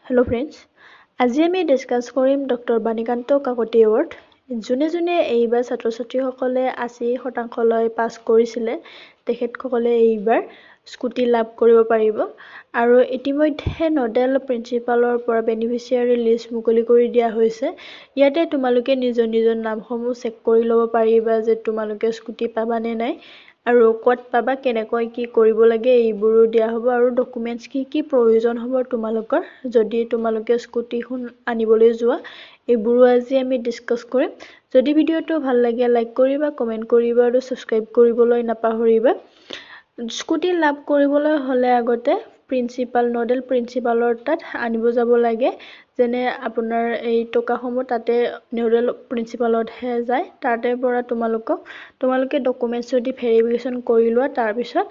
Hello' friends, আজি আমি discuss কৰিম ডক্টৰ বাণীকান্ত কাকতি এৱাৰ্ড। যোনে যোনে এইবাৰ ছাত্ৰ ছাত্ৰীসকলে 80% পাছ কৰিছিলে তেখেতসকলে এইবাৰ স্কুটি লাভ কৰিব পাৰিব। আৰু ইতিমধ্যে নডেল প্ৰিন্সিপালৰ পৰা বেনিফিচিয়াৰী লিষ্ট মুকলি কৰি দিয়া হৈছে। ইয়াতে তোমালোকে নিজৰ নিজৰ নামসমূহ চেক কৰি ল'ব পাৰিবা যে তোমালোকে স্কুটি পাবা নে নাই আৰু ক'ত পাবা, কেনেকৈ কি কৰিব লাগে এইবোৰো দিয়া হ'ব আৰু ডকুমেণ্টছ কি প্ৰয়োজন হ'ব তোমালোকৰ যদি তোমালোকে স্কুটিখন আনিবলৈ যোৱা, এইবোৰো আজি আমি ডিছকাছ কৰিম। যদি ভিডিঅ'টো ভাল লাগে লাইক কৰিবা, কমেণ্ট কৰিবা আৰু ছাবস্ক্ৰাইব কৰিবলৈ নাপাহৰিবা। স্কুটি লাভ কৰিবলৈ হ'লে আগতে নডেল প্ৰিন্সিপালৰ তাত আনিব যাব লাগে। যেনে আপোনাৰ এই টকাসমূহ তাতে নডেল প্ৰিন্সিপালতহে যায়। তাতে পৰা তোমালোকে ডকুমেণ্টছ যদি ভেৰিফিকেশ্যন কৰি লোৱা, তাৰপিছত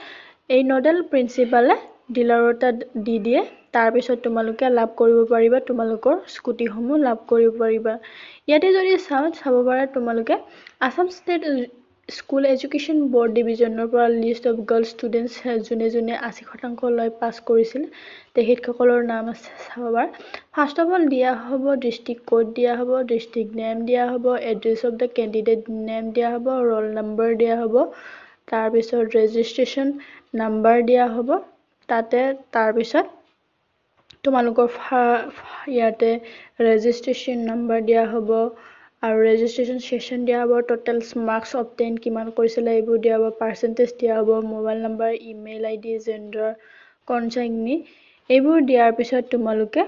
এই নডেল প্ৰিন্সিপালে ডিলাৰৰ তাত দি দিয়ে। তাৰপিছত তোমালোকে লাভ কৰিব পাৰিবা, তোমালোকৰ স্কুটিসমূহ লাভ কৰিব পাৰিবা। ইয়াতে যদি চাব পাৰা তোমালোকে Assam state school education board ডিভিজনৰ পৰা লিষ্ট অফ গাৰ্লছ ষ্টুডেণ্টছ যোনে যোনে 80% পাছ কৰিছিল তেখেতসকলৰ নাম আছে। চাব পাৰা ফাৰ্ষ্ট অফ অল দিয়া হ'ব ডিষ্ট্ৰিক্ট কোড দিয়া হ'ব, ডিষ্ট্ৰিক্ট নেম দিয়া হ'ব, address of the candidate name দিয়া হ'ব, ৰোল নম্বৰ দিয়া হ'ব, তাৰপিছত ৰেজিষ্ট্ৰেশ্যন নাম্বাৰ দিয়া হ'ব। তাৰপিছত তোমালোকৰ ইয়াতে ৰেজিষ্ট্ৰেশ্যন নাম্বাৰ দিয়া হ'ব আৰু ৰেজিষ্ট্ৰেশ্যন ছেশ্যন দিয়া হ'ব, টোটেল মাৰ্কছ অবটেইন কিমান কৰিছিলে এইবোৰ দিয়া হ'ব, পাৰ্চেণ্টেজ দিয়া হ'ব, mobile number, email ID, gender, consignee এইবোৰ দিয়াৰ পিছত তোমালোকে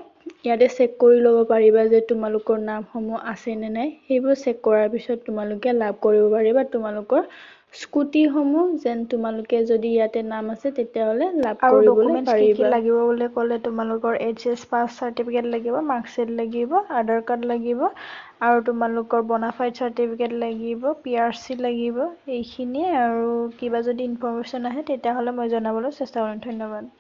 ইয়াতে চেক কৰি ল'ব পাৰিবা যে তোমালোকৰ নামসমূহ আছে নে নাই। সেইবোৰ চেক কৰাৰ পিছত তোমালোকে লাভ কৰিব পাৰিবা তোমালোকৰ স্কুটিসমূহ। যেন তোমালোকে যদি ইয়াতে নাম আছে তেতিয়াহ'লে লাভ কৰিবলৈ পাৰিবা। কি লাগিব বুলি ক'লে তোমালোকৰ HS পাছ চাৰ্টিফিকেট লাগিব, মাৰ্কশ্বিট লাগিব, আধাৰ কাৰ্ড লাগিব আৰু তোমালোকৰ বনাফাইড চাৰ্টিফিকেট লাগিব, PRC লাগিব। এইখিনিয়ে আৰু কিবা যদি ইনফৰমেশ্যন আহে তেতিয়াহ'লে মই জনাবলৈ চেষ্টা কৰিম। ধন্যবাদ।